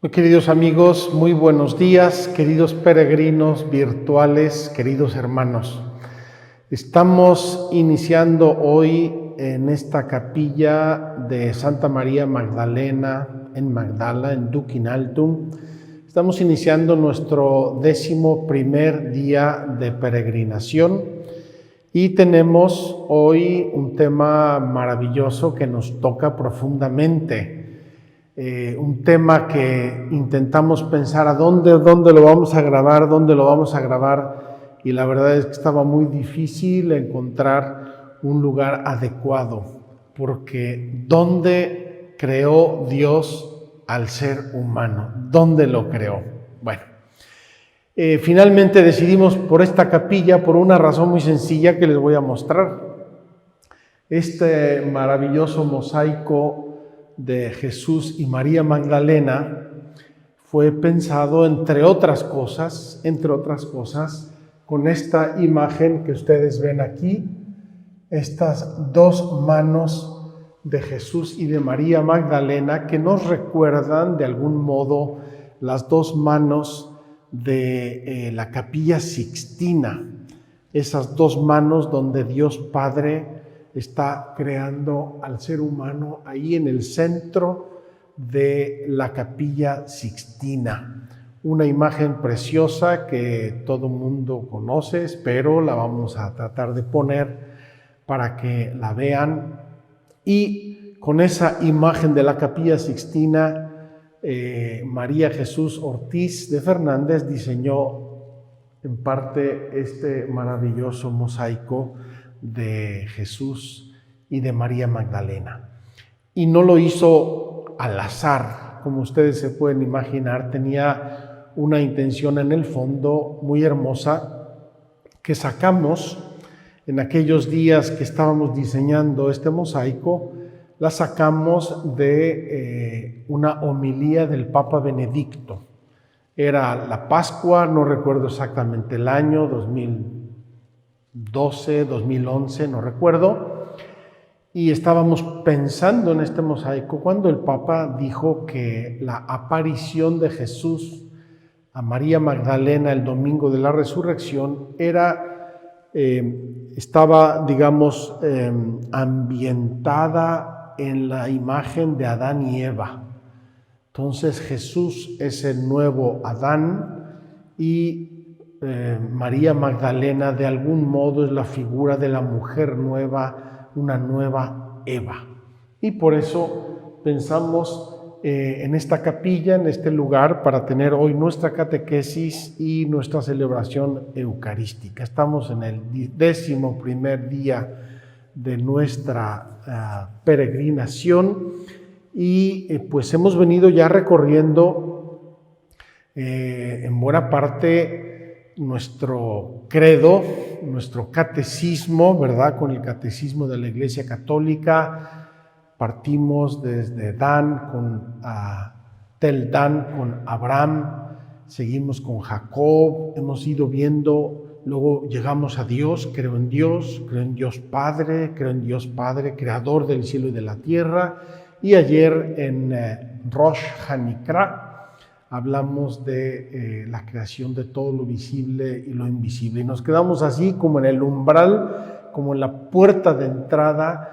Muy queridos amigos, muy buenos días, queridos peregrinos virtuales, queridos hermanos. Estamos iniciando hoy en esta capilla de Santa María Magdalena, en Magdala, en Duquinaltum. Estamos iniciando nuestro 11º día de peregrinación y tenemos hoy un tema maravilloso que nos toca profundamente. Un tema que intentamos pensar a dónde lo vamos a grabar, y la verdad es que estaba muy difícil encontrar un lugar adecuado, porque ¿dónde creó Dios al ser humano? ¿Dónde lo creó? Bueno, finalmente decidimos por esta capilla por una razón muy sencilla que les voy a mostrar. Este maravilloso mosaico de Jesús y María Magdalena fue pensado, entre otras cosas, con esta imagen que ustedes ven aquí, estas dos manos de Jesús y de María Magdalena que nos recuerdan de algún modo las dos manos de la Capilla Sixtina, esas dos manos donde Dios Padre está creando al ser humano ahí en el centro de la Capilla Sixtina. Una imagen preciosa que todo mundo conoce, espero la vamos a tratar de poner para que la vean. Y con esa imagen de la Capilla Sixtina, María Jesús Ortiz de Fernández diseñó en parte este maravilloso mosaico de Jesús y de María Magdalena. Y no lo hizo al azar, como ustedes se pueden imaginar, tenía una intención en el fondo muy hermosa que sacamos en aquellos días que estábamos diseñando este mosaico. La sacamos de una homilía del Papa Benedicto. Era la Pascua, no recuerdo exactamente el año, 2012, 2011, no recuerdo, y estábamos pensando en este mosaico cuando el Papa dijo que la aparición de Jesús a María Magdalena el domingo de la resurrección estaba, digamos, ambientada en la imagen de Adán y Eva. Entonces Jesús es el nuevo Adán y María Magdalena de algún modo es la figura de la mujer nueva, una nueva Eva. Y por eso pensamos en esta capilla, en este lugar, para tener hoy nuestra catequesis y nuestra celebración eucarística. Estamos en el 11º día de nuestra peregrinación y pues hemos venido ya recorriendo en buena parte nuestro credo, nuestro catecismo, ¿verdad? Con el catecismo de la Iglesia Católica. Partimos desde Tel Dan con Abraham, seguimos con Jacob, hemos ido viendo, luego llegamos a Dios, creo en Dios Padre, creador del cielo y de la tierra, y ayer en Rosh Hanikra hablamos de la creación de todo lo visible y lo invisible, y nos quedamos así como en el umbral, como en la puerta de entrada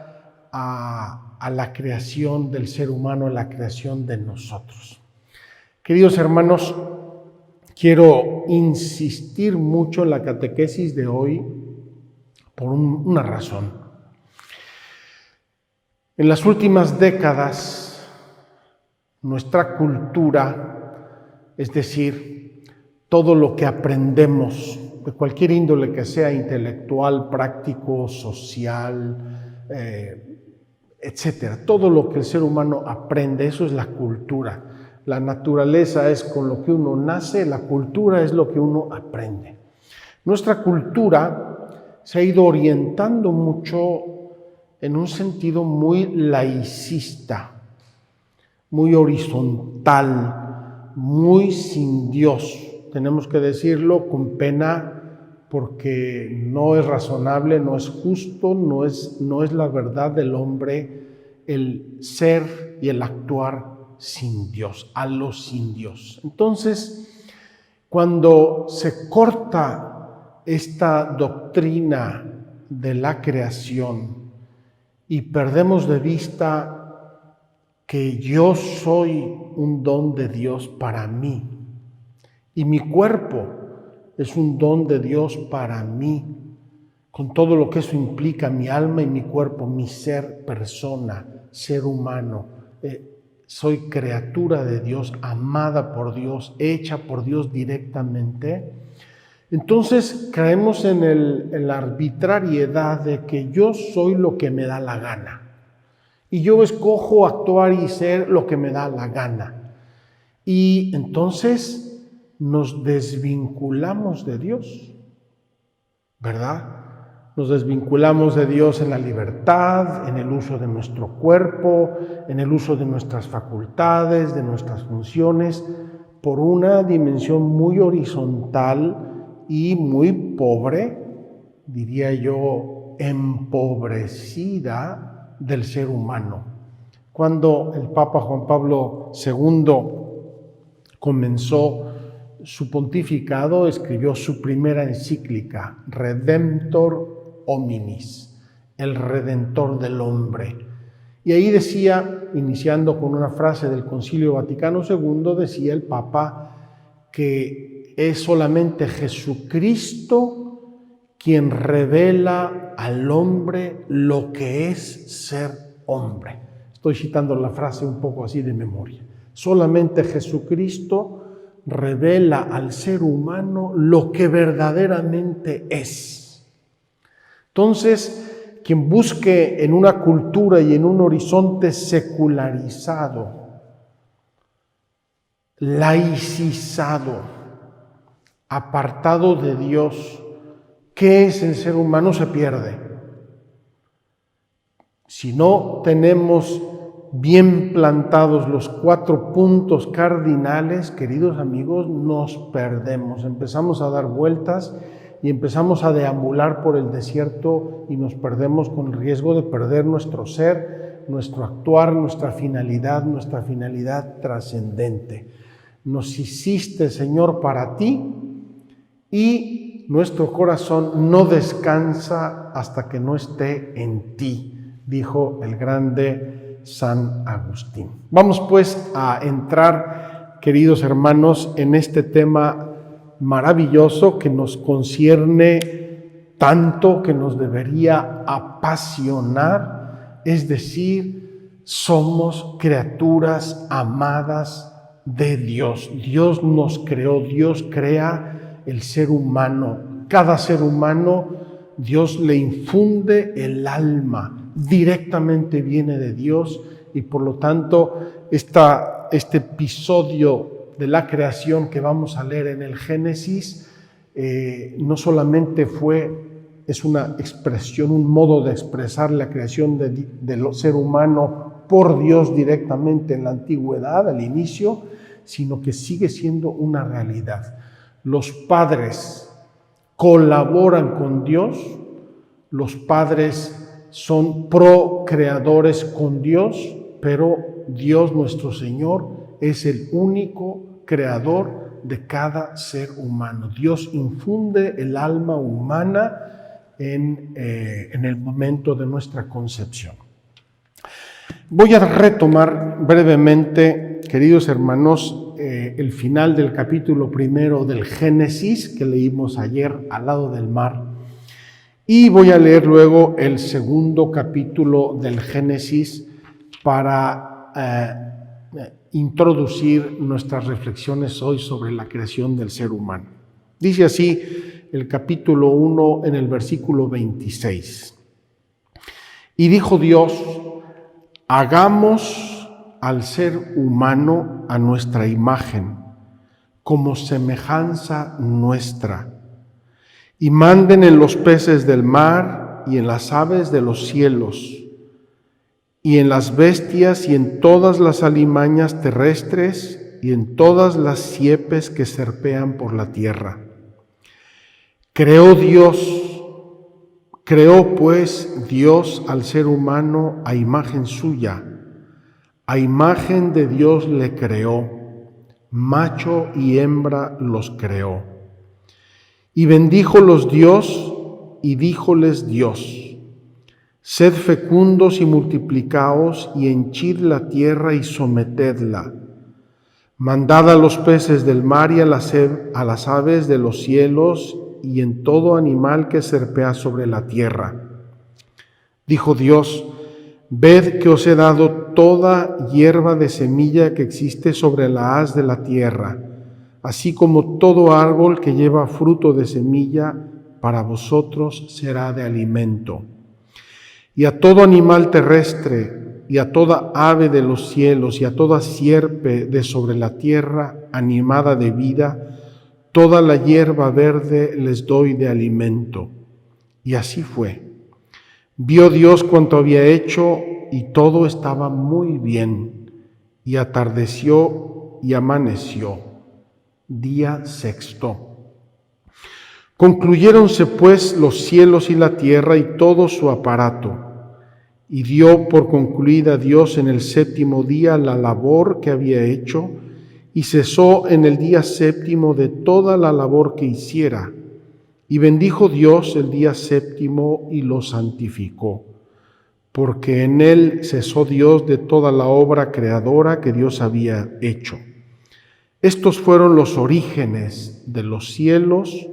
a la creación del ser humano, a la creación de nosotros. Queridos hermanos, quiero insistir mucho en la catequesis de hoy por una razón. En las últimas décadas, nuestra cultura, es decir, todo lo que aprendemos, de cualquier índole que sea, intelectual, práctico, social, etcétera, todo lo que el ser humano aprende, eso es la cultura. La naturaleza es con lo que uno nace, la cultura es lo que uno aprende. Nuestra cultura se ha ido orientando mucho en un sentido muy laicista, muy horizontal, muy sin Dios. Tenemos que decirlo con pena porque no es razonable, no es justo, no es la verdad del hombre el ser y el actuar sin Dios, a los sin Dios. Entonces, cuando se corta esta doctrina de la creación y perdemos de vista que yo soy un don de Dios para mí y mi cuerpo es un don de Dios para mí, con todo lo que eso implica, mi alma y mi cuerpo, mi ser, persona, ser humano, soy criatura de Dios, amada por Dios, hecha por Dios directamente. Entonces caemos en la arbitrariedad de que yo soy lo que me da la gana. Y yo escojo actuar y ser lo que me da la gana. Y entonces nos desvinculamos de Dios, ¿verdad? Nos desvinculamos de Dios en la libertad, en el uso de nuestro cuerpo, en el uso de nuestras facultades, de nuestras funciones, por una dimensión muy horizontal y muy pobre, diría yo, empobrecida del ser humano. Cuando el Papa Juan Pablo II comenzó su pontificado, escribió su primera encíclica, Redemptor Hominis, el Redentor del hombre. Y ahí decía, iniciando con una frase del Concilio Vaticano II, decía el Papa que es solamente Jesucristo quien revela al hombre lo que es ser hombre. Estoy citando la frase un poco así de memoria. Solamente Jesucristo revela al ser humano lo que verdaderamente es. Entonces, quien busque en una cultura y en un horizonte secularizado, laicizado, apartado de Dios, ¿qué es el ser humano? Se pierde. Si no tenemos bien plantados los 4 puntos cardinales, queridos amigos, nos perdemos. Empezamos a dar vueltas y empezamos a deambular por el desierto y nos perdemos con el riesgo de perder nuestro ser, nuestro actuar, nuestra finalidad trascendente. Nos hiciste, Señor, para ti y nuestro corazón no descansa hasta que no esté en ti, dijo el grande San Agustín. Vamos pues a entrar, queridos hermanos, en este tema maravilloso que nos concierne tanto, que nos debería apasionar, es decir, somos criaturas amadas de Dios. Dios nos creó, Dios crea el ser humano. Cada ser humano, Dios le infunde el alma, directamente viene de Dios y por lo tanto este episodio de la creación que vamos a leer en el Génesis, no solamente es una expresión, un modo de expresar la creación del ser humano por Dios directamente en la antigüedad, al inicio, sino que sigue siendo una realidad. Los padres colaboran con Dios, los padres son procreadores con Dios, pero Dios nuestro Señor es el único creador de cada ser humano. Dios infunde el alma humana en el momento de nuestra concepción. Voy a retomar brevemente, queridos hermanos, el final del capítulo 1 del Génesis, que leímos ayer al lado del mar. Y voy a leer luego el 2 capítulo del Génesis para introducir nuestras reflexiones hoy sobre la creación del ser humano. Dice así el capítulo 1 en el versículo 26. Y dijo Dios: hagamos al ser humano a nuestra imagen, como semejanza nuestra, y manden en los peces del mar y en las aves de los cielos, y en las bestias y en todas las alimañas terrestres y en todas las siepes que serpean por la tierra. Creó pues Dios al ser humano a imagen suya, a imagen de Dios le creó, macho y hembra los creó. Y bendíjolos Dios y díjoles Dios: sed fecundos y multiplicaos y henchid la tierra y sometedla. Mandad a los peces del mar y a las aves de los cielos y en todo animal que serpea sobre la tierra. Dijo Dios: ved que os he dado toda hierba de semilla que existe sobre la haz de la tierra, así como todo árbol que lleva fruto de semilla, para vosotros será de alimento. Y a todo animal terrestre, y a toda ave de los cielos, y a toda sierpe de sobre la tierra, animada de vida, toda la hierba verde les doy de alimento. Y así fue. Vio Dios cuanto había hecho, y todo estaba muy bien. Y atardeció y amaneció, día sexto. Concluyéronse pues los cielos y la tierra y todo su aparato, y dio por concluida Dios en el séptimo día la labor que había hecho, y cesó en el día séptimo de toda la labor que hiciera. Y bendijo Dios el día séptimo y lo santificó, porque en él cesó Dios de toda la obra creadora que Dios había hecho. Estos fueron los orígenes de los cielos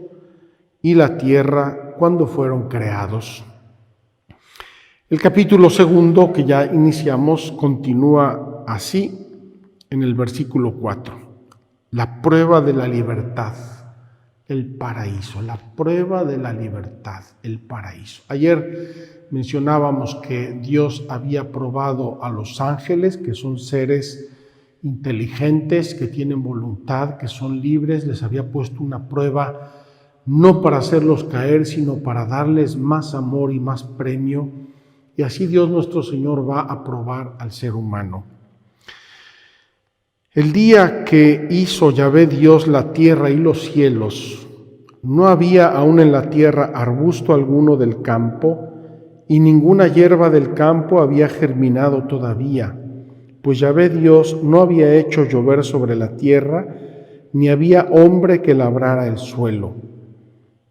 y la tierra cuando fueron creados. El capítulo 2 que ya iniciamos continúa así en el versículo 4. La prueba de la libertad, el paraíso. La prueba de la libertad, el paraíso. Ayer mencionábamos que Dios había probado a los ángeles, que son seres inteligentes, que tienen voluntad, que son libres. Les había puesto una prueba no para hacerlos caer, sino para darles más amor y más premio. Y así Dios nuestro Señor va a probar al ser humano. El día que hizo Yahvé Dios la tierra y los cielos, no había aún en la tierra arbusto alguno del campo, y ninguna hierba del campo había germinado todavía, pues Yahvé Dios no había hecho llover sobre la tierra, ni había hombre que labrara el suelo.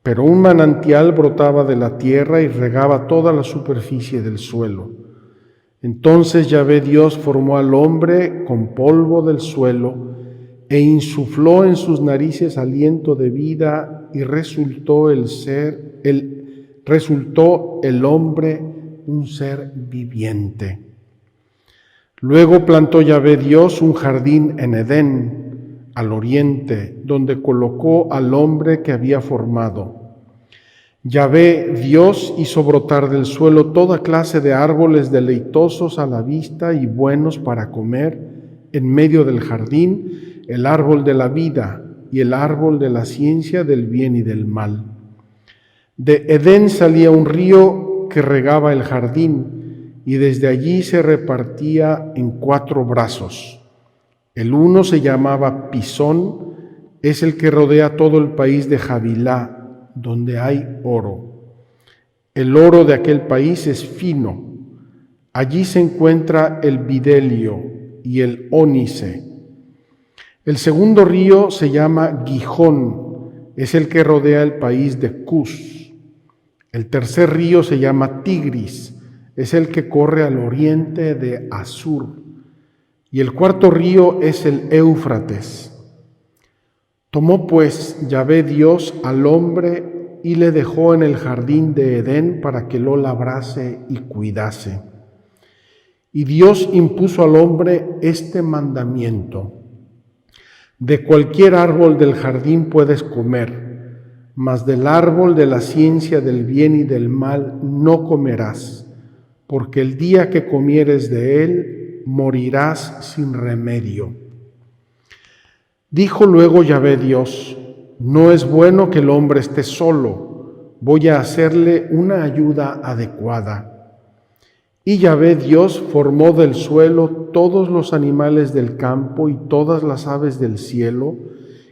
Pero un manantial brotaba de la tierra y regaba toda la superficie del suelo. Entonces Yahvé Dios formó al hombre con polvo del suelo e insufló en sus narices aliento de vida, y resultó el hombre un ser viviente. Luego plantó Yahvé Dios un jardín en Edén, al oriente, donde colocó al hombre que había formado. Yahvé Dios hizo brotar del suelo toda clase de árboles deleitosos a la vista y buenos para comer, en medio del jardín el árbol de la vida y el árbol de la ciencia del bien y del mal. De Edén salía un río que regaba el jardín, y desde allí se repartía en 4 brazos. El uno se llamaba Pisón, es el que rodea todo el país de Havilá, donde hay oro. El oro de aquel país es fino. Allí se encuentra el bidelio y el ónice. El segundo río se llama Gihón, es el que rodea el país de Cus. El tercer río se llama Tigris, es el que corre al oriente de Asur. Y el cuarto río es el Éufrates. Tomó pues Yahvé Dios al hombre y le dejó en el jardín de Edén para que lo labrase y cuidase. Y Dios impuso al hombre este mandamiento: de cualquier árbol del jardín puedes comer, mas del árbol de la ciencia del bien y del mal no comerás, porque el día que comieres de él morirás sin remedio. Dijo luego Yahvé Dios: no es bueno que el hombre esté solo, voy a hacerle una ayuda adecuada. Y Yahvé Dios formó del suelo todos los animales del campo y todas las aves del cielo,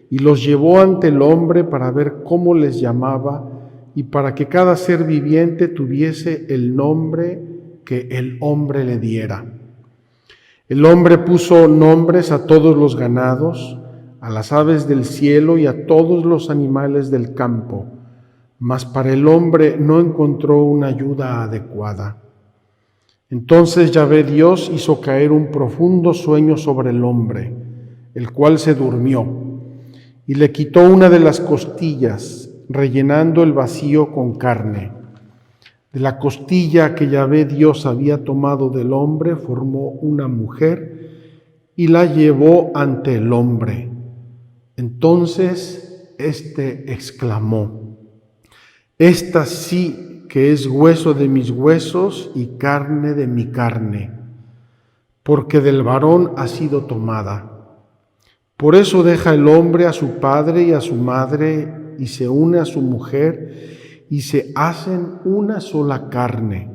y los llevó ante el hombre para ver cómo les llamaba, y para que cada ser viviente tuviese el nombre que el hombre le diera. El hombre puso nombres a todos los ganados, a las aves del cielo y a todos los animales del campo, mas para el hombre no encontró una ayuda adecuada. Entonces Yahvé Dios hizo caer un profundo sueño sobre el hombre, el cual se durmió, y le quitó una de las costillas, rellenando el vacío con carne. De la costilla que Yahvé Dios había tomado del hombre, formó una mujer y la llevó ante el hombre. Entonces éste exclamó: esta sí que es hueso de mis huesos y carne de mi carne, porque del varón ha sido tomada. Por eso deja el hombre a su padre y a su madre y se une a su mujer y se hacen una sola carne.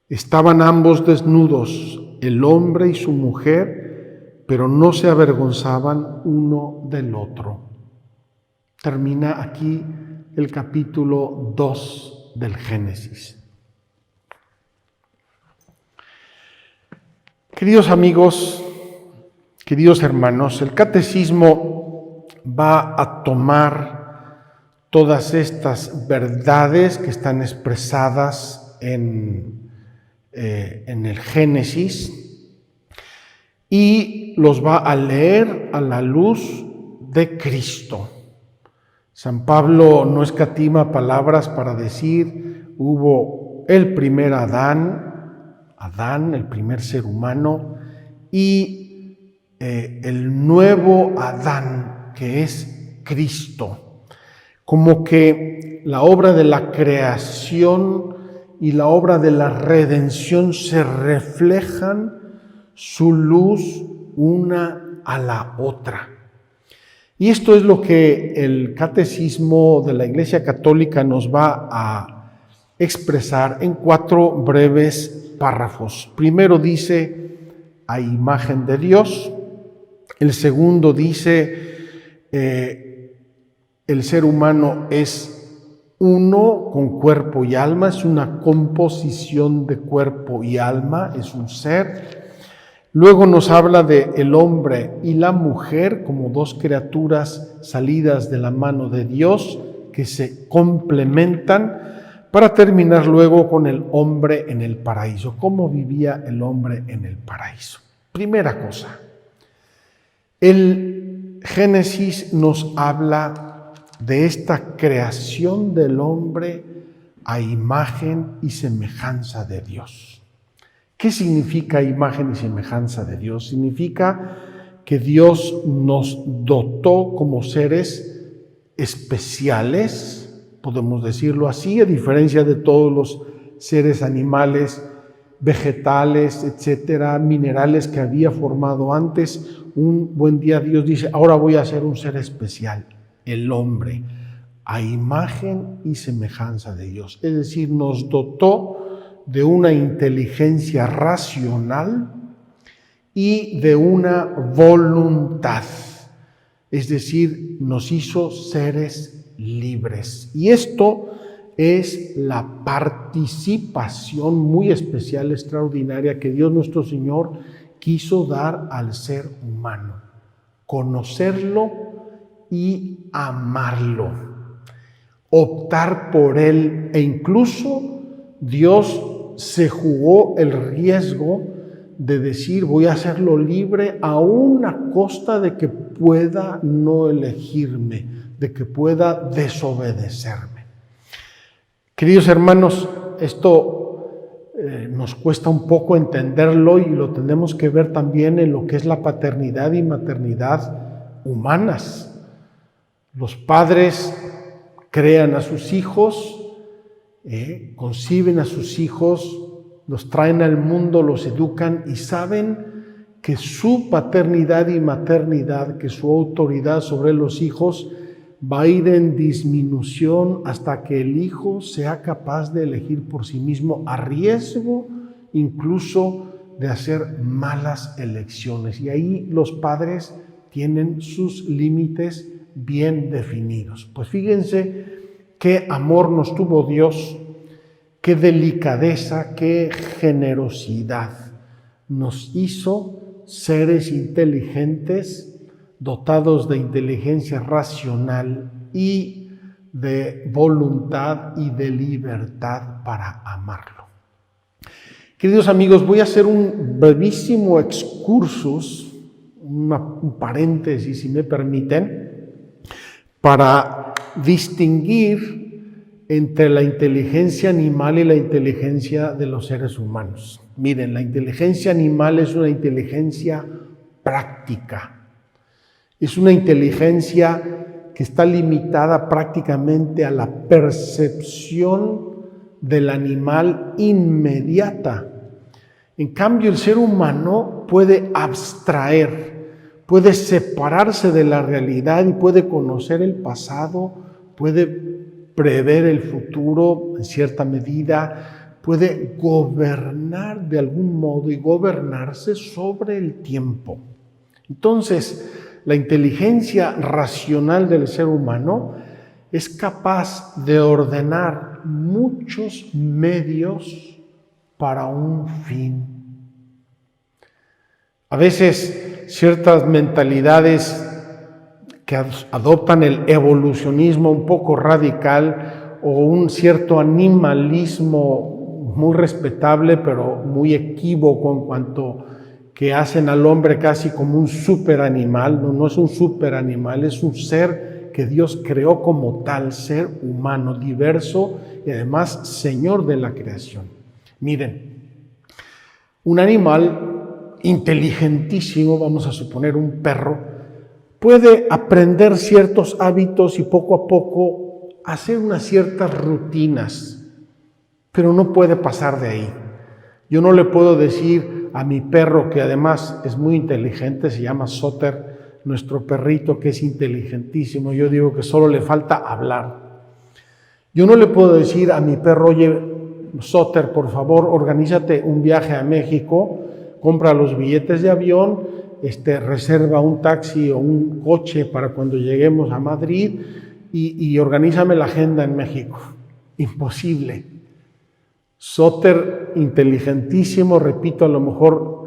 Estaban ambos desnudos, el hombre y su mujer, pero no se avergonzaban uno del otro. Termina aquí el capítulo 2 del Génesis. Queridos amigos, queridos hermanos, el catecismo va a tomar todas estas verdades que están expresadas en el Génesis y los va a leer a la luz de Cristo. San Pablo no escatima palabras para decir: hubo el primer Adán, el primer ser humano, y el nuevo Adán, que es Cristo. Como que la obra de la creación y la obra de la redención se reflejan su luz una a la otra. Y esto es lo que el Catecismo de la Iglesia Católica nos va a expresar en 4 breves párrafos. Primero dice: a imagen de Dios. El segundo dice: el ser humano es uno con cuerpo y alma, es una composición de cuerpo y alma, es un ser. Luego nos habla de el hombre y la mujer como 2 criaturas salidas de la mano de Dios que se complementan, para terminar luego con el hombre en el paraíso. ¿Cómo vivía el hombre en el paraíso? Primera cosa, el Génesis nos habla de esta creación del hombre a imagen y semejanza de Dios. ¿Qué significa imagen y semejanza de Dios? Significa que Dios nos dotó como seres especiales, podemos decirlo así, a diferencia de todos los seres animales, vegetales, etcétera, minerales que había formado antes. Un buen día Dios dice: ahora voy a hacer un ser especial, el hombre, a imagen y semejanza de Dios. Es decir, nos dotó de una inteligencia racional y de una voluntad. Es decir, nos hizo seres libres. Y esto es la participación muy especial, extraordinaria, que Dios nuestro Señor quiso dar al ser humano: conocerlo y amarlo, optar por él, e incluso Dios se jugó el riesgo de decir voy a hacerlo libre aún a costa de que pueda no elegirme, de que pueda desobedecerme. Queridos hermanos, esto nos cuesta un poco entenderlo y lo tenemos que ver también en lo que es la paternidad y maternidad humanas. Los padres crean a sus hijos, conciben a sus hijos, los traen al mundo, los educan y saben que su paternidad y maternidad, que su autoridad sobre los hijos va a ir en disminución hasta que el hijo sea capaz de elegir por sí mismo, a riesgo incluso de hacer malas elecciones. Y ahí los padres tienen sus límites bien definidos. Pues fíjense qué amor nos tuvo Dios, qué delicadeza, qué generosidad. Nos hizo seres inteligentes, dotados de inteligencia racional y de voluntad y de libertad para amarlo. Queridos amigos, voy a hacer un brevísimo excursus, un paréntesis, si me permiten, para distinguir entre la inteligencia animal y la inteligencia de los seres humanos. Miren, la inteligencia animal es una inteligencia práctica. Es una inteligencia que está limitada prácticamente a la percepción del animal inmediata. En cambio, el ser humano puede abstraer, puede separarse de la realidad y puede conocer el pasado, puede prever el futuro en cierta medida, puede gobernar de algún modo y gobernarse sobre el tiempo. Entonces, la inteligencia racional del ser humano es capaz de ordenar muchos medios para un fin. A veces ciertas mentalidades que adoptan el evolucionismo un poco radical o un cierto animalismo muy respetable pero muy equívoco en cuanto que hacen al hombre casi como un superanimal. No es un superanimal, es un ser que Dios creó como tal, ser humano, diverso y además Señor de la creación. Miren, un animal inteligentísimo, vamos a suponer un perro, puede aprender ciertos hábitos y poco a poco hacer unas ciertas rutinas, pero no puede pasar de ahí. Yo no le puedo decir a mi perro, que además es muy inteligente, se llama Soter, nuestro perrito que es inteligentísimo, yo digo que solo le falta hablar. Yo no le puedo decir a mi perro, oye, Soter, por favor, organízate un viaje a México, compra los billetes de avión, reserva un taxi o un coche para cuando lleguemos a Madrid y organízame la agenda en México. Imposible. Soter, inteligentísimo, repito, a lo mejor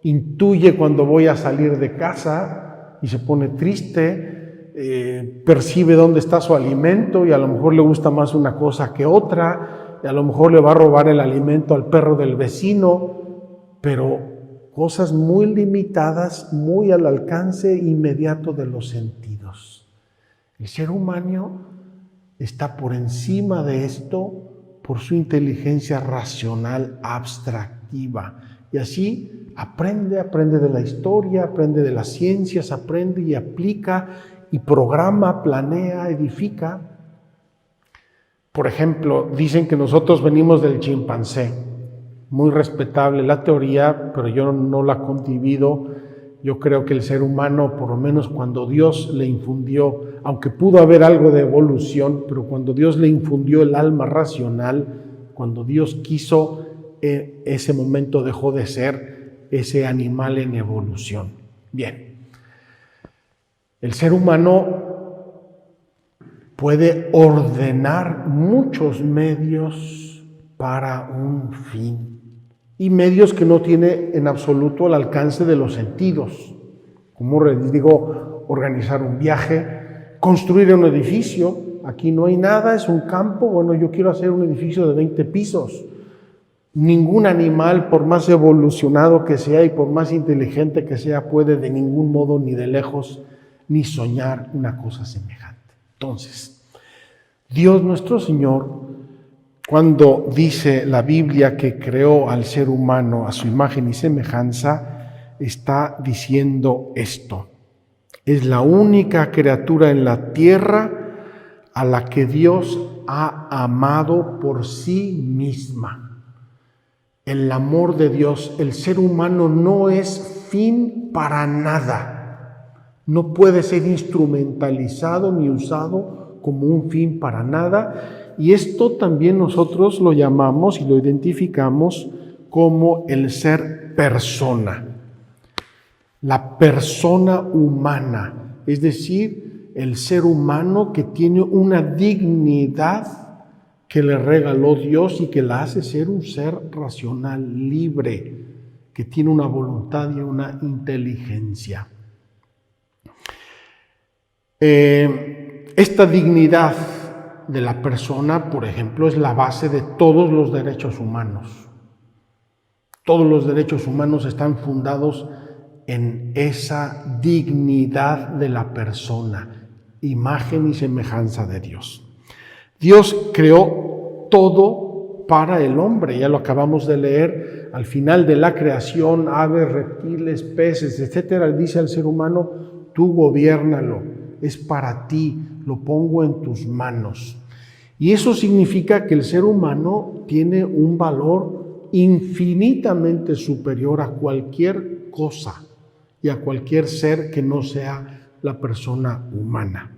intuye cuando voy a salir de casa y se pone triste, percibe dónde está su alimento y a lo mejor le gusta más una cosa que otra, y a lo mejor le va a robar el alimento al perro del vecino, pero cosas muy limitadas, muy al alcance inmediato de los sentidos. El ser humano está por encima de esto por su inteligencia racional abstractiva. Y así aprende de la historia, aprende de las ciencias, aprende y aplica y programa, planea, edifica. Por ejemplo, dicen que nosotros venimos del chimpancé. Muy respetable la teoría, pero yo no la condivido. Yo creo que el ser humano, por lo menos cuando Dios le infundió, aunque pudo haber algo de evolución, pero cuando Dios le infundió el alma racional, cuando Dios quiso, ese momento dejó de ser ese animal en evolución. Bien, el ser humano puede ordenar muchos medios para un fin. Y medios que no tiene en absoluto al alcance de los sentidos. Como les digo, organizar un viaje, construir un edificio. Aquí no hay nada, es un campo. Bueno, yo quiero hacer un edificio de 20 pisos. Ningún animal, por más evolucionado que sea y por más inteligente que sea, puede de ningún modo ni de lejos ni soñar una cosa semejante. Entonces, Dios nuestro Señor, cuando dice la Biblia que creó al ser humano a su imagen y semejanza, está diciendo esto. Es la única criatura en la tierra a la que Dios ha amado por sí misma. El amor de Dios, el ser humano no es fin para nada. No puede ser instrumentalizado ni usado como un fin para nada. Y esto también nosotros lo llamamos y lo identificamos como el ser persona. La persona humana, es decir, el ser humano que tiene una dignidad que le regaló Dios y que la hace ser un ser racional, libre, que tiene una voluntad y una inteligencia. Esta dignidad de la persona, por ejemplo, es la base de todos los derechos humanos. Todos los derechos humanos están fundados en esa dignidad de la persona, imagen y semejanza de Dios. Dios creó todo para el hombre, ya lo acabamos de leer, al final de la creación, aves, reptiles, peces, etcétera, dice al ser humano, tú gobiérnalo, es para ti, lo pongo en tus manos. Y eso significa que el ser humano tiene un valor infinitamente superior a cualquier cosa y a cualquier ser que no sea la persona humana.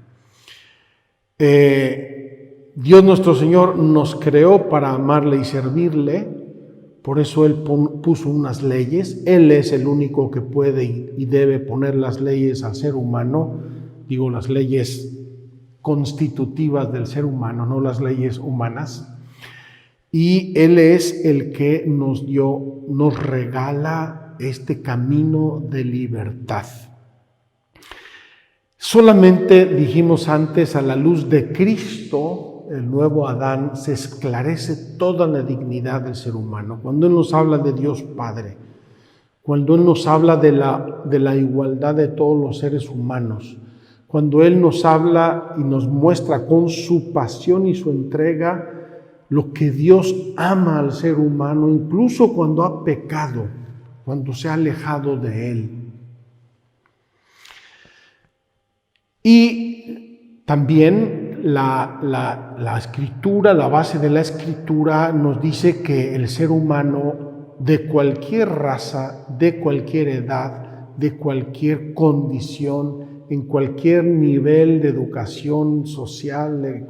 Dios nuestro Señor nos creó para amarle y servirle, por eso Él puso unas leyes. Él es el único que puede y debe poner las leyes al ser humano, digo las leyes constitutivas del ser humano, no las leyes humanas. Y Él es el que nos regala este camino de libertad. Solamente, dijimos antes, a la luz de Cristo, el nuevo Adán, se esclarece toda la dignidad del ser humano. Cuando Él nos habla de Dios Padre, cuando Él nos habla de la igualdad de todos los seres humanos, cuando Él nos habla y nos muestra con su pasión y su entrega lo que Dios ama al ser humano, incluso cuando ha pecado, cuando se ha alejado de Él. Y también la escritura, la base de la escritura nos dice que el ser humano de cualquier raza, de cualquier edad, de cualquier condición, en cualquier nivel de educación social,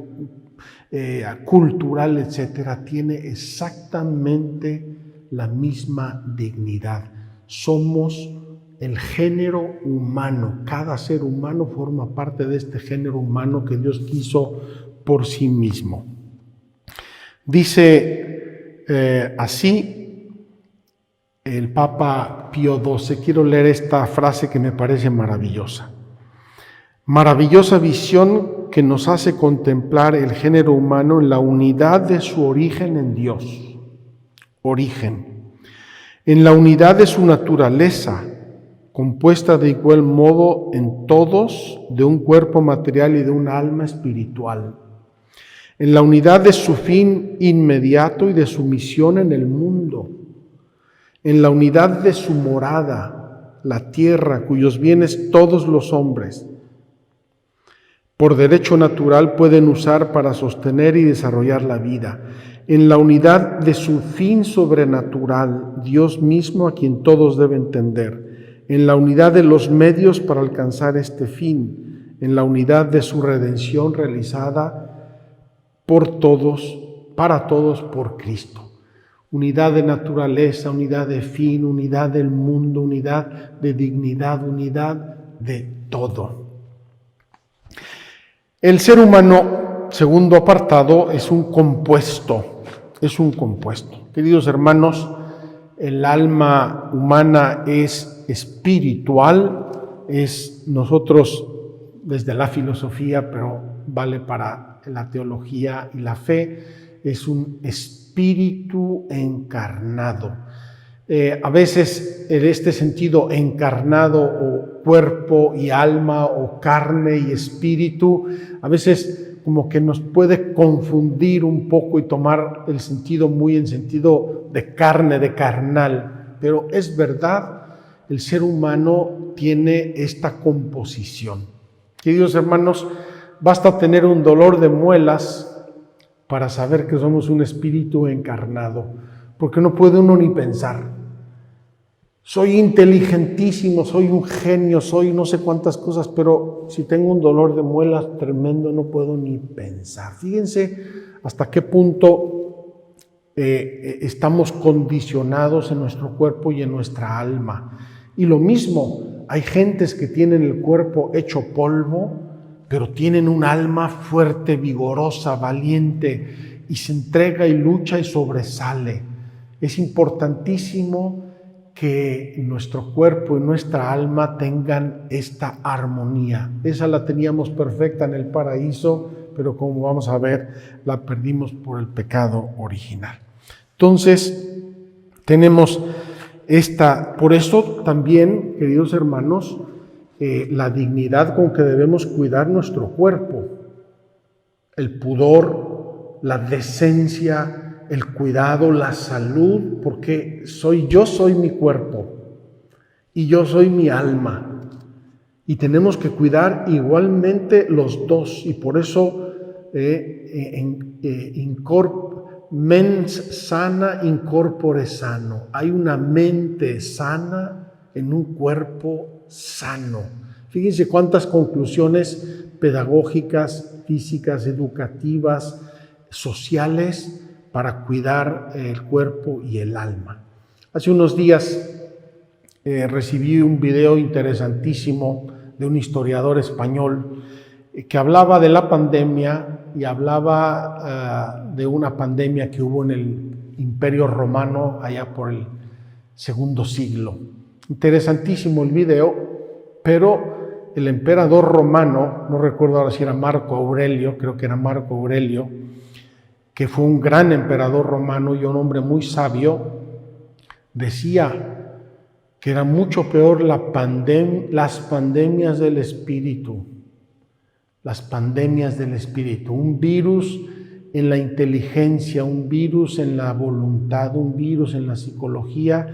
cultural, etcétera, tiene exactamente la misma dignidad. Somos el género humano, cada ser humano forma parte de este género humano que Dios quiso por sí mismo. Dice así el Papa Pío XII, quiero leer esta frase que me parece maravillosa. Maravillosa visión que nos hace contemplar el género humano en la unidad de su origen en Dios. Origen. En la unidad de su naturaleza, compuesta de igual modo en todos, de un cuerpo material y de un alma espiritual. En la unidad de su fin inmediato y de su misión en el mundo. En la unidad de su morada, la tierra, cuyos bienes todos los hombres, por derecho natural, pueden usar para sostener y desarrollar la vida. En la unidad de su fin sobrenatural, Dios mismo a quien todos deben tender. En la unidad de los medios para alcanzar este fin. En la unidad de su redención realizada por todos, para todos por Cristo. Unidad de naturaleza, unidad de fin, unidad del mundo, unidad de dignidad, unidad de todo. El ser humano, segundo apartado, es un compuesto. Queridos hermanos, el alma humana es espiritual, es nosotros desde la filosofía, pero vale para la teología y la fe, es un espíritu espíritu encarnado. A veces en este sentido encarnado o cuerpo y alma o carne y espíritu, a veces como que nos puede confundir un poco y tomar el sentido muy en sentido de carne, de carnal. Pero es verdad, el ser humano tiene esta composición. Queridos hermanos, basta tener un dolor de muelas para saber que somos un espíritu encarnado, porque no puede uno ni pensar. Soy inteligentísimo, soy un genio, soy no sé cuántas cosas, pero si tengo un dolor de muelas tremendo no puedo ni pensar. Fíjense hasta qué punto estamos condicionados en nuestro cuerpo y en nuestra alma. Y lo mismo, hay gentes que tienen el cuerpo hecho polvo, pero tienen un alma fuerte, vigorosa, valiente, y se entrega y lucha y sobresale. Es importantísimo que nuestro cuerpo y nuestra alma tengan esta armonía. Esa la teníamos perfecta en el paraíso, pero como vamos a ver, la perdimos por el pecado original. Entonces, tenemos por eso también, queridos hermanos, la dignidad con que debemos cuidar nuestro cuerpo, el pudor, la decencia, el cuidado, la salud, porque yo soy mi cuerpo y yo soy mi alma. Y tenemos que cuidar igualmente los dos. Y por eso mens sana in corpore sano. Hay una mente sana en un cuerpo sano. Fíjense cuántas conclusiones pedagógicas, físicas, educativas, sociales para cuidar el cuerpo y el alma. Hace unos días recibí un video interesantísimo de un historiador español que hablaba de la pandemia y hablaba de una pandemia que hubo en el Imperio Romano allá por el segundo siglo. Interesantísimo el video, pero el emperador romano, no recuerdo ahora si era Marco Aurelio, creo que era Marco Aurelio, que fue un gran emperador romano y un hombre muy sabio, decía que era mucho peor las pandemias del espíritu. Las pandemias del espíritu. Un virus en la inteligencia, un virus en la voluntad, un virus en la psicología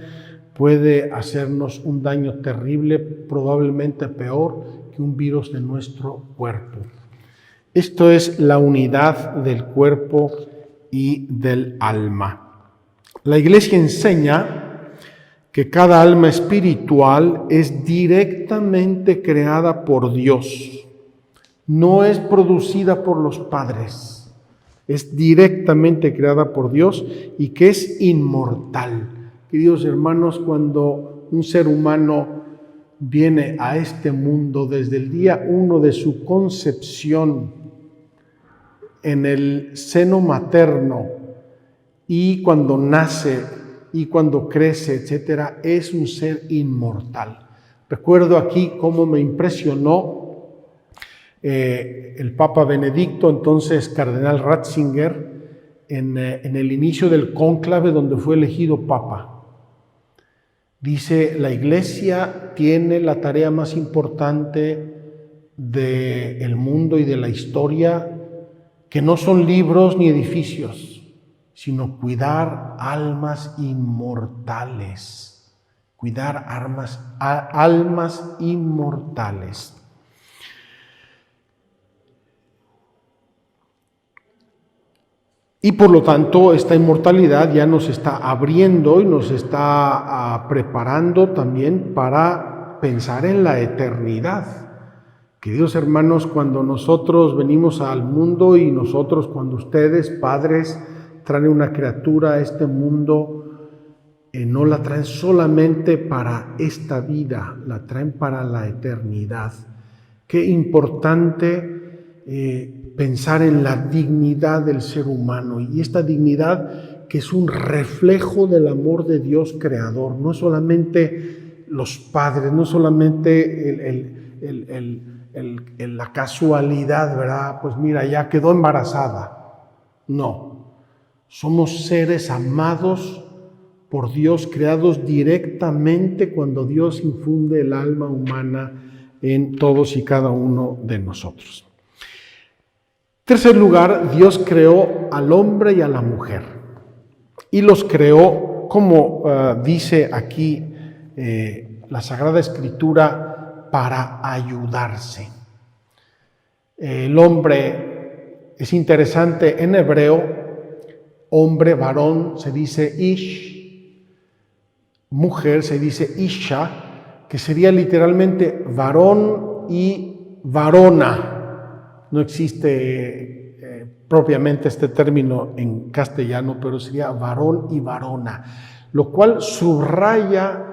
puede hacernos un daño terrible, probablemente peor que un virus de nuestro cuerpo. Esto es la unidad del cuerpo y del alma. La Iglesia enseña que cada alma espiritual es directamente creada por Dios. No es producida por los padres. Es directamente creada por Dios y que es inmortal. Queridos hermanos, cuando un ser humano viene a este mundo desde el día 1 de su concepción en el seno materno y cuando nace y cuando crece, etcétera, es un ser inmortal. Recuerdo aquí cómo me impresionó el Papa Benedicto, entonces Cardenal Ratzinger, en el inicio del cónclave donde fue elegido Papa. Dice, la Iglesia tiene la tarea más importante del mundo y de la historia, que no son libros ni edificios, sino cuidar almas inmortales. Cuidar almas inmortales. Y por lo tanto, esta inmortalidad ya nos está abriendo y nos está preparando también para pensar en la eternidad. Queridos hermanos, cuando nosotros venimos al mundo y cuando ustedes, padres, traen una criatura a este mundo, no la traen solamente para esta vida, la traen para la eternidad. Qué importante pensar en la dignidad del ser humano, y esta dignidad que es un reflejo del amor de Dios creador. No solamente los padres, no solamente la casualidad, ¿verdad? Pues mira, ya quedó embarazada. No. Somos seres amados por Dios, creados directamente cuando Dios infunde el alma humana en todos y cada uno de nosotros. En tercer lugar, Dios creó al hombre y a la mujer. Y los creó, como dice aquí la Sagrada Escritura, para ayudarse. El hombre, es interesante, en hebreo, hombre, varón, se dice ish, mujer se dice isha, que sería literalmente varón y varona. No existe propiamente este término en castellano, pero sería varón y varona, lo cual subraya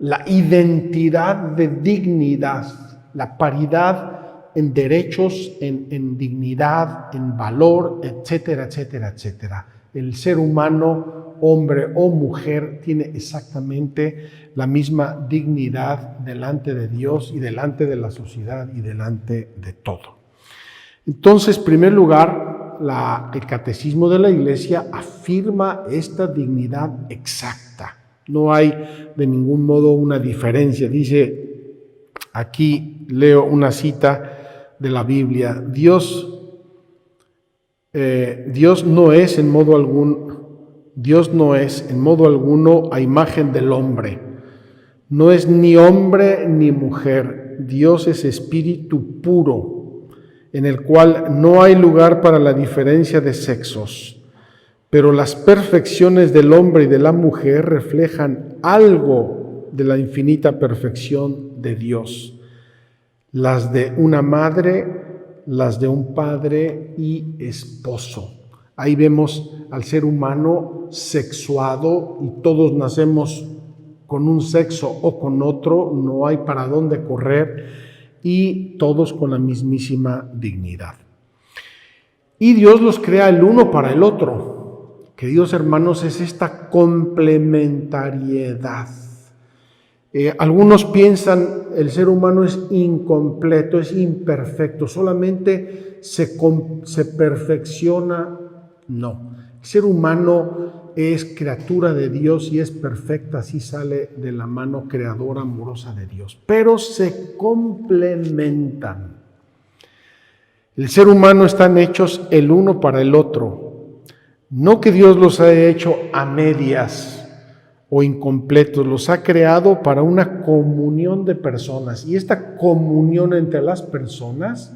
la identidad de dignidad, la paridad en derechos, en dignidad, en valor, etcétera, etcétera, etcétera. El ser humano, hombre o mujer, tiene exactamente la misma dignidad delante de Dios y delante de la sociedad y delante de todo. Entonces, en primer lugar, el Catecismo de la Iglesia afirma esta dignidad exacta. No hay de ningún modo una diferencia. Dice, aquí leo una cita de la Biblia: Dios no es en modo alguno a imagen del hombre. No es ni hombre ni mujer. Dios es espíritu puro, en el cual no hay lugar para la diferencia de sexos. Pero las perfecciones del hombre y de la mujer reflejan algo de la infinita perfección de Dios. Las de una madre, las de un padre y esposo. Ahí vemos al ser humano sexuado y todos nacemos con un sexo o con otro, no hay para dónde correr y todos con la mismísima dignidad. Y Dios los crea el uno para el otro. Queridos hermanos, es esta complementariedad. Algunos piensan el ser humano es incompleto, es imperfecto, solamente se perfecciona. No, el ser humano es criatura de Dios y es perfecta, así sale de la mano creadora amorosa de Dios, pero se complementan. El ser humano están hechos el uno para el otro, no que Dios los haya hecho a medias o incompletos, los ha creado para una comunión de personas, y esta comunión entre las personas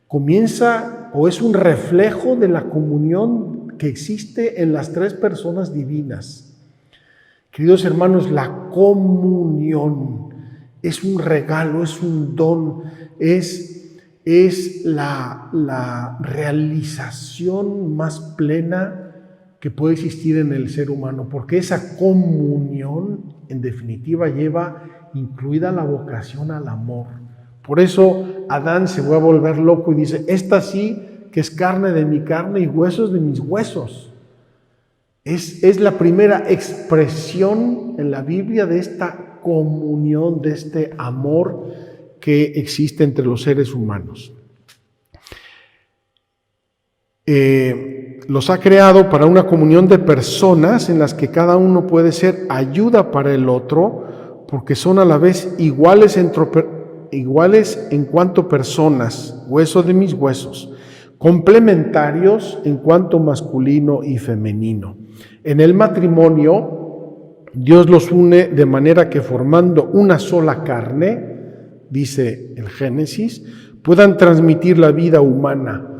comienza o es un reflejo de la comunión que existe en las tres personas divinas. Queridos hermanos, la comunión es un regalo, es un don, es la realización más plena que puede existir en el ser humano, porque esa comunión en definitiva lleva incluida la vocación al amor. Por eso Adán se va a volver loco y dice, esta sí que es carne de mi carne y huesos de mis huesos. Es la primera expresión en la Biblia de esta comunión, de este amor que existe entre los seres humanos. Los ha creado para una comunión de personas en las que cada uno puede ser ayuda para el otro, porque son a la vez iguales en cuanto personas, hueso de mis huesos, complementarios en cuanto masculino y femenino. En el matrimonio, Dios los une de manera que formando una sola carne, dice el Génesis, puedan transmitir la vida humana.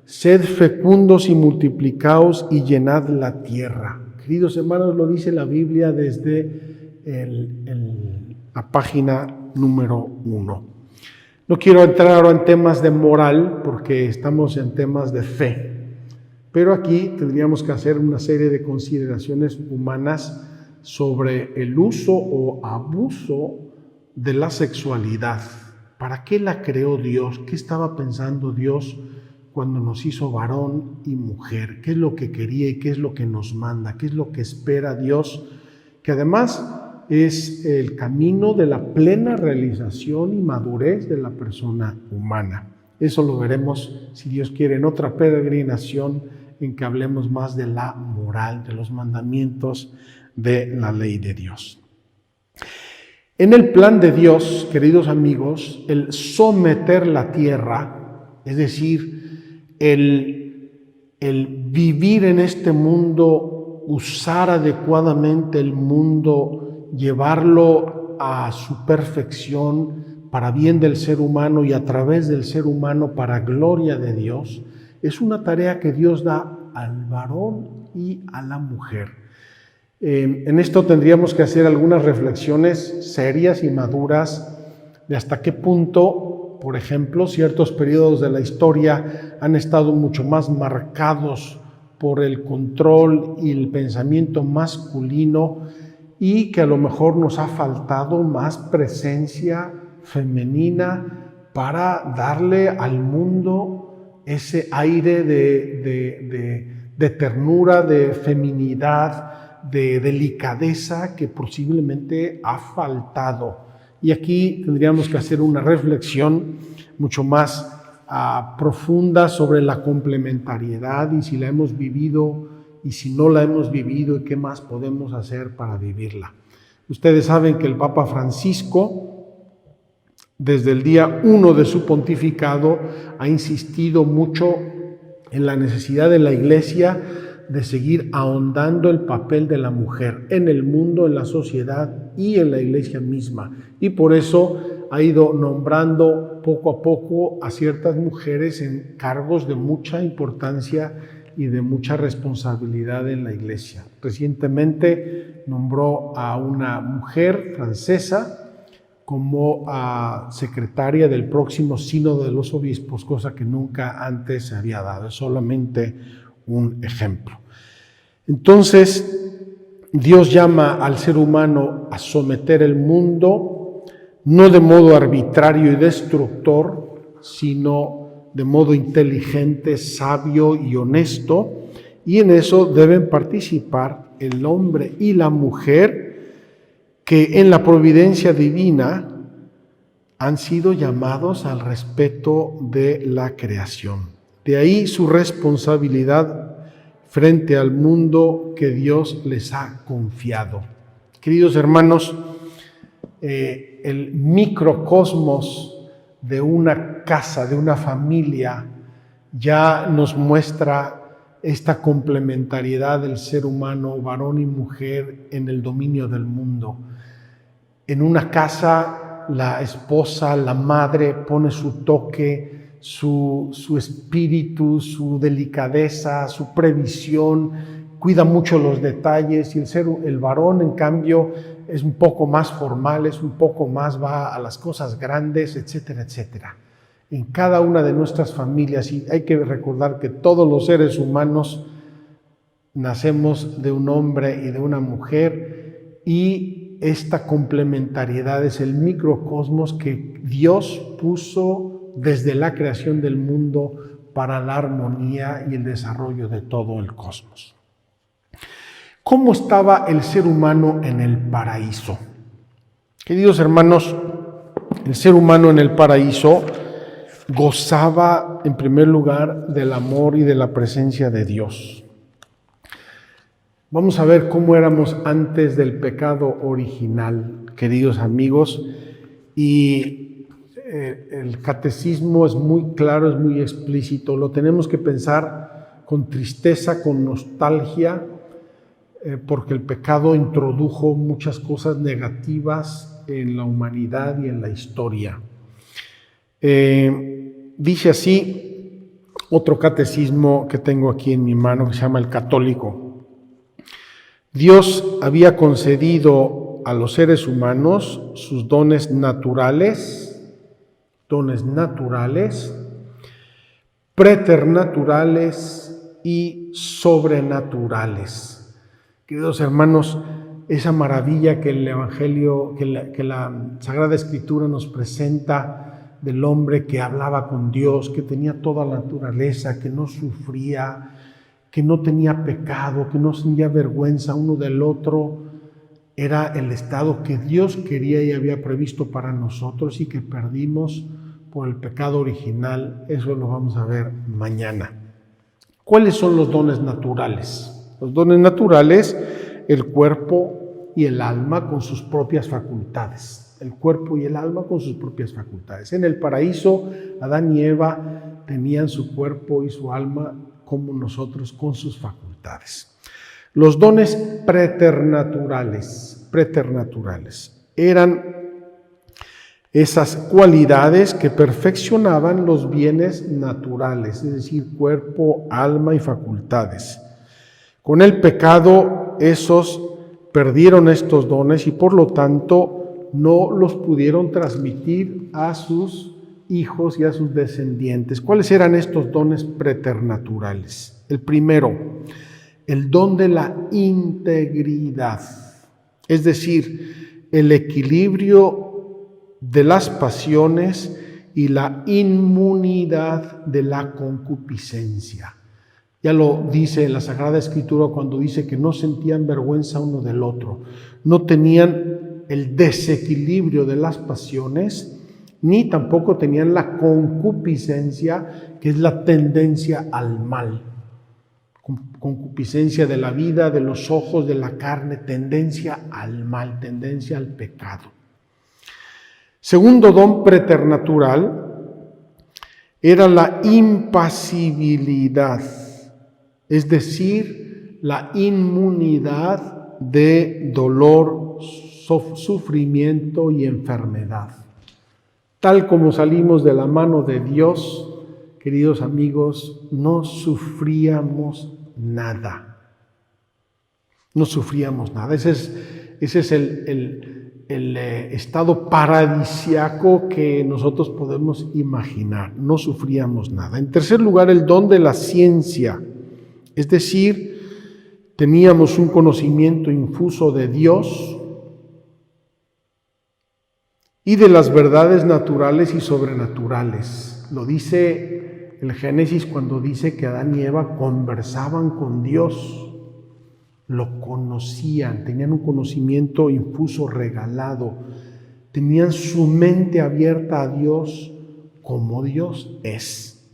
Sed fecundos y multiplicaos y llenad la tierra. Queridos hermanos, lo dice la Biblia desde la página número 1. No quiero entrar ahora en temas de moral porque estamos en temas de fe, pero aquí tendríamos que hacer una serie de consideraciones humanas sobre el uso o abuso de la sexualidad. ¿Para qué la creó Dios? ¿Qué estaba pensando Dios cuando nos hizo varón y mujer? ¿Qué es lo que quería y qué es lo que nos manda? ¿Qué es lo que espera Dios? Que además es el camino de la plena realización y madurez de la persona humana. Eso lo veremos, si Dios quiere, en otra peregrinación en que hablemos más de la moral, de los mandamientos de la ley de Dios. En el plan de Dios, queridos amigos, el someter la tierra, es decir, el vivir en este mundo, usar adecuadamente el mundo, llevarlo a su perfección para bien del ser humano y a través del ser humano para gloria de Dios, es una tarea que Dios da al varón y a la mujer. En esto tendríamos que hacer algunas reflexiones serias y maduras de hasta qué punto, por ejemplo, ciertos periodos de la historia han estado mucho más marcados por el control y el pensamiento masculino y que a lo mejor nos ha faltado más presencia femenina para darle al mundo ese aire de ternura, de feminidad, de delicadeza que posiblemente ha faltado. Y aquí tendríamos que hacer una reflexión mucho más profunda sobre la complementariedad y si la hemos vivido y si no la hemos vivido y qué más podemos hacer para vivirla. Ustedes saben que el Papa Francisco, desde el día 1 de su pontificado, ha insistido mucho en la necesidad de la Iglesia de seguir ahondando el papel de la mujer en el mundo, en la sociedad y en la Iglesia misma. Y por eso ha ido nombrando poco a poco a ciertas mujeres en cargos de mucha importancia y de mucha responsabilidad en la Iglesia. Recientemente nombró a una mujer francesa como secretaria del próximo Sínodo de los Obispos, cosa que nunca antes se había dado. Es solamente un ejemplo. Entonces, Dios llama al ser humano a someter el mundo, no de modo arbitrario y destructor, sino de modo inteligente, sabio y honesto, y en eso deben participar el hombre y la mujer que en la providencia divina han sido llamados al respeto de la creación. De ahí su responsabilidad frente al mundo que Dios les ha confiado. Queridos hermanos, el microcosmos de una casa, de una familia, ya nos muestra esta complementariedad del ser humano, varón y mujer, en el dominio del mundo. En una casa, la esposa, la madre, pone su toque, su espíritu, su delicadeza, su previsión, cuida mucho los detalles, y el varón, en cambio, es un poco más formal, es un poco más, va a las cosas grandes, etcétera, etcétera. En cada una de nuestras familias, y hay que recordar que todos los seres humanos nacemos de un hombre y de una mujer, y esta complementariedad es el microcosmos que Dios puso desde la creación del mundo para la armonía y el desarrollo de todo el cosmos. ¿Cómo estaba el ser humano en el paraíso? Queridos hermanos, el ser humano en el paraíso gozaba en primer lugar del amor y de la presencia de Dios. Vamos a ver cómo éramos antes del pecado original, queridos amigos, y el catecismo es muy claro, es muy explícito. Lo tenemos que pensar con tristeza, con nostalgia, porque el pecado introdujo muchas cosas negativas en la humanidad y en la historia. Dice así otro catecismo que tengo aquí en mi mano, que se llama el Católico. Dios había concedido a los seres humanos sus dones naturales, preternaturales y sobrenaturales. Queridos hermanos, esa maravilla que el Evangelio, que la Sagrada Escritura nos presenta del hombre que hablaba con Dios, que tenía toda la naturaleza, que no sufría, que no tenía pecado, que no sentía vergüenza uno del otro, era el estado que Dios quería y había previsto para nosotros y que perdimos por el pecado original. Eso lo vamos a ver mañana. ¿Cuáles son los dones naturales? Los dones naturales, el cuerpo y el alma con sus propias facultades. El cuerpo y el alma con sus propias facultades. En el paraíso, Adán y Eva tenían su cuerpo y su alma como nosotros con sus facultades. Los dones preternaturales eran esas cualidades que perfeccionaban los bienes naturales, es decir, cuerpo, alma y facultades. Con el pecado, esos perdieron estos dones y por lo tanto no los pudieron transmitir a sus hijos y a sus descendientes. ¿Cuáles eran estos dones preternaturales? El primero, el don de la integridad, es decir, el equilibrio de las pasiones y la inmunidad de la concupiscencia. Ya lo dice la Sagrada Escritura cuando dice que no sentían vergüenza uno del otro, no tenían el desequilibrio de las pasiones, ni tampoco tenían la concupiscencia, que es la tendencia al mal. Concupiscencia de la vida, de los ojos, de la carne, tendencia al mal, tendencia al pecado. Segundo don preternatural era la impasibilidad, es decir, la inmunidad de dolor, sufrimiento y enfermedad. Tal como salimos de la mano de Dios, queridos amigos, no sufríamos nada. No sufríamos nada. Ese es el estado paradisiaco que nosotros podemos imaginar. No sufríamos nada. En tercer lugar, el don de la ciencia. Es decir, teníamos un conocimiento infuso de Dios y de las verdades naturales y sobrenaturales. Lo dice el Génesis cuando dice que Adán y Eva conversaban con Dios. Lo conocían, tenían un conocimiento infuso, regalado, tenían su mente abierta a Dios como Dios es.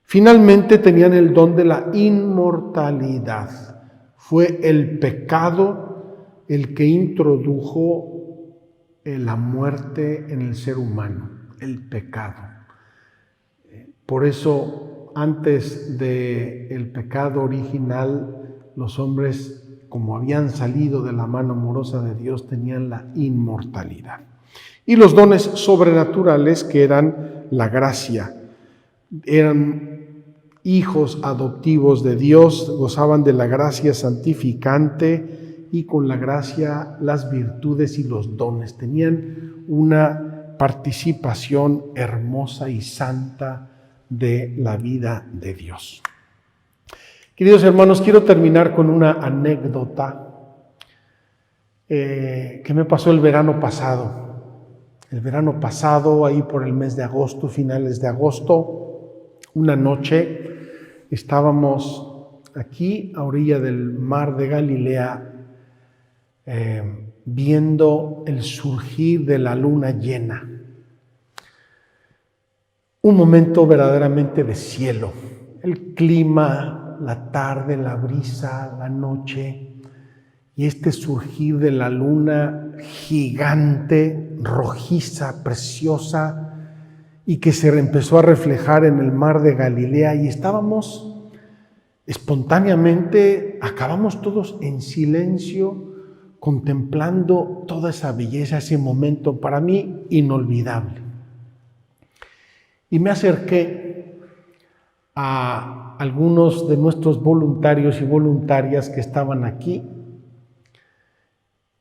Finalmente tenían el don de la inmortalidad. Fue el pecado el que introdujo la muerte en el ser humano, el pecado. Por eso, antes del pecado original, los hombres, como habían salido de la mano amorosa de Dios, tenían la inmortalidad. Y los dones sobrenaturales, que eran la gracia, eran hijos adoptivos de Dios, gozaban de la gracia santificante y con la gracia las virtudes y los dones. Tenían una participación hermosa y santa de la vida de Dios. Queridos hermanos, quiero terminar con una anécdota que me pasó el verano pasado. El verano pasado, ahí por el mes de agosto, finales de agosto, una noche estábamos aquí a orilla del mar de Galilea viendo el surgir de la luna llena. Un momento verdaderamente de cielo. El clima, la tarde, la brisa, la noche y este surgir de la luna gigante, rojiza, preciosa y que se empezó a reflejar en el mar de Galilea y estábamos espontáneamente, acabamos todos en silencio contemplando toda esa belleza, ese momento para mí inolvidable. Y me acerqué a algunos de nuestros voluntarios y voluntarias que estaban aquí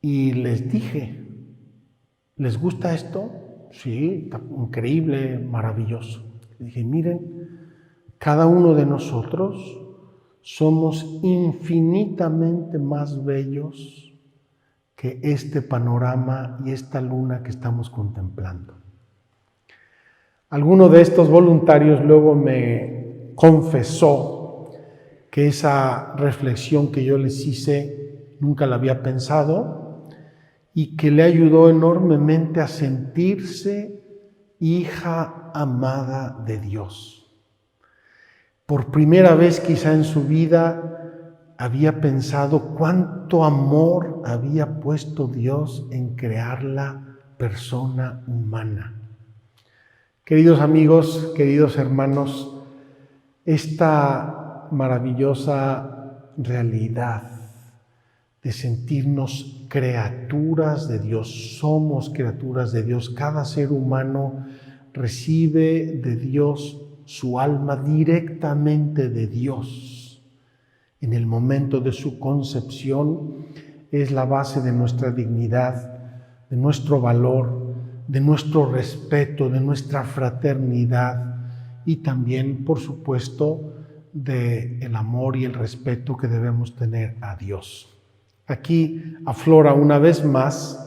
y les dije, ¿les gusta esto? Sí, está increíble, maravilloso. Les dije, miren, cada uno de nosotros somos infinitamente más bellos que este panorama y esta luna que estamos contemplando. Alguno de estos voluntarios luego me confesó que esa reflexión que yo les hice nunca la había pensado y que le ayudó enormemente a sentirse hija amada de Dios. por primera vez quizá en su vida había pensado cuánto amor había puesto Dios en crear la persona humana. Queridos amigos, queridos hermanos, esta maravillosa realidad de sentirnos criaturas de Dios, somos criaturas de Dios, cada ser humano recibe de Dios su alma directamente de Dios. En el momento de su concepción es la base de nuestra dignidad, de nuestro valor, de nuestro respeto, de nuestra fraternidad y también, por supuesto, del amor y el respeto que debemos tener a Dios. Aquí aflora una vez más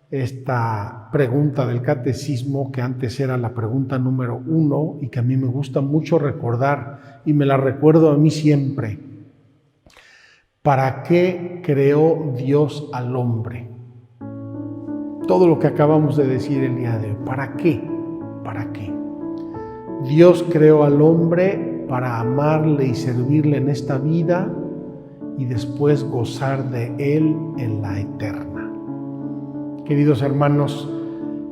esta pregunta del catecismo, que antes era la pregunta número 1 y que a mí me gusta mucho recordar y me la recuerdo a mí siempre. ¿Para qué creó Dios al hombre? Todo lo que acabamos de decir el día de hoy. ¿Para qué? ¿Para qué? Dios creó al hombre para amarle y servirle en esta vida y después gozar de él en la eterna. Queridos hermanos,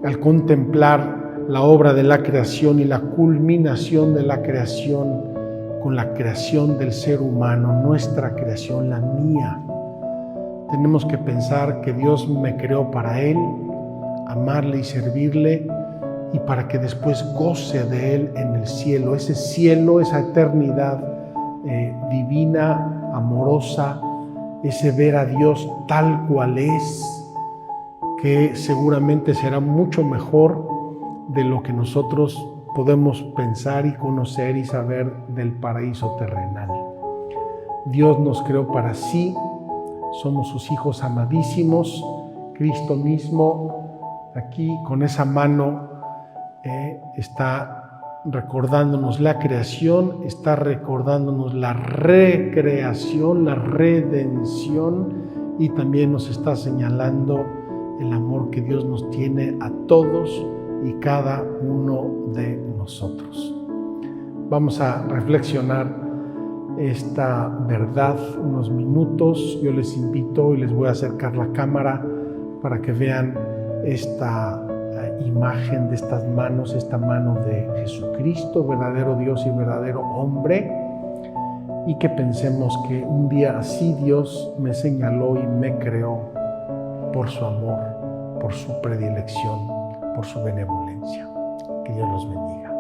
al contemplar la obra de la creación y la culminación de la creación con la creación del ser humano, nuestra creación, la mía, tenemos que pensar que Dios me creó para Él, amarle y servirle, y para que después goce de Él en el cielo, esa eternidad divina, amorosa, ese ver a Dios tal cual es, que seguramente será mucho mejor de lo que nosotros podemos pensar y conocer y saber del paraíso terrenal. Dios nos creó para sí, somos sus hijos amadísimos. Cristo mismo aquí con esa mano está recordándonos la creación, está recordándonos la recreación, la redención, y también nos está señalando el amor que Dios nos tiene a todos y cada uno de nosotros. Vamos a reflexionar esta verdad unos minutos. Yo les invito y les voy a acercar la cámara para que vean esta imagen de estas manos, esta mano de Jesucristo, verdadero Dios y verdadero hombre, y que pensemos que un día así Dios me señaló y me creó por su amor, por su predilección, por su benevolencia. Que Dios los bendiga.